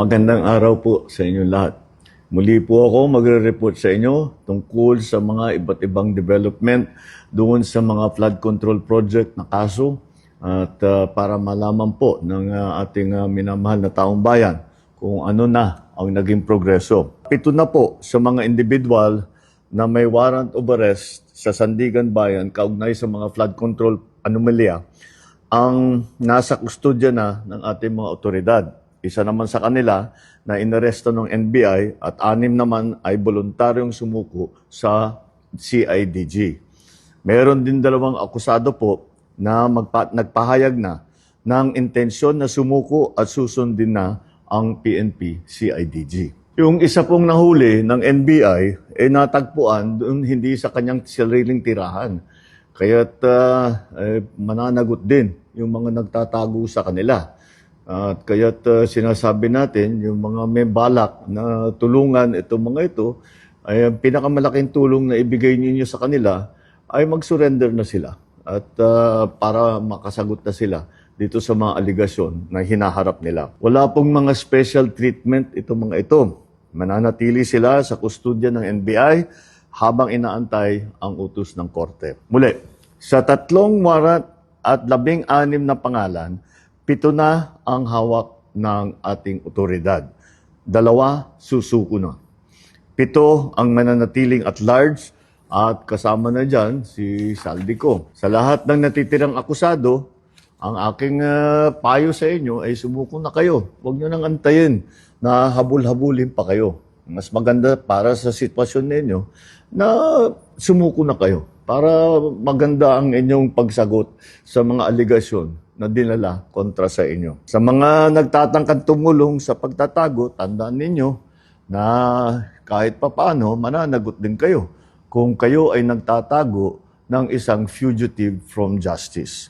Magandang araw po sa inyo lahat. Muli po ako magre-report sa inyo tungkol sa mga iba't ibang development doon sa mga flood control project na kaso at para malaman po ng ating minamahal na taong bayan kung ano na ang naging progreso. 7 na po sa mga individual na may warrant of arrest sa Sandigan Bayan kaugnay sa mga flood control anomalya ang nasa kustodya na ng ating mga otoridad. Isa naman sa kanila na inaresto ng NBI at 6 naman ay voluntaryong sumuko sa CIDG. Meron din 2 akusado po na nagpahayag na ng intensyon na sumuko at susundin na ang PNP CIDG. Yung isa pong nahuli ng NBI ay natagpuan doon hindi sa kanyang sariling tirahan. Kaya't mananagot din yung mga nagtatago sa kanila. At kaya't sinasabi natin, yung mga may balak na tulungan itong mga ito, ay ang pinakamalaking tulong na ibigay ninyo sa kanila ay mag-surrender na sila. At para makasagot na sila dito sa mga aligasyon na hinaharap nila. Wala pong mga special treatment itong mga ito. Mananatili sila sa kustodya ng NBI habang inaantay ang utos ng korte. Muli, sa 3 warrant at 16 na pangalan, 7 na ang hawak ng ating otoridad. 2 susuko na. 7 ang mananatiling at large at kasama na dyan si Saldico. Sa lahat ng natitirang akusado, ang aking payo sa inyo ay sumuko na kayo. Huwag nyo nang antayin na habul-habulin pa kayo. Mas maganda para sa sitwasyon ninyo na sumuko na kayo para maganda ang inyong pagsagot sa mga aligasyon na dinala kontra sa inyo. Sa mga nagtatangkang tumulong sa pagtatago, tandaan ninyo na kahit papaano, mananagot din kayo kung kayo ay nagtatago ng isang fugitive from justice.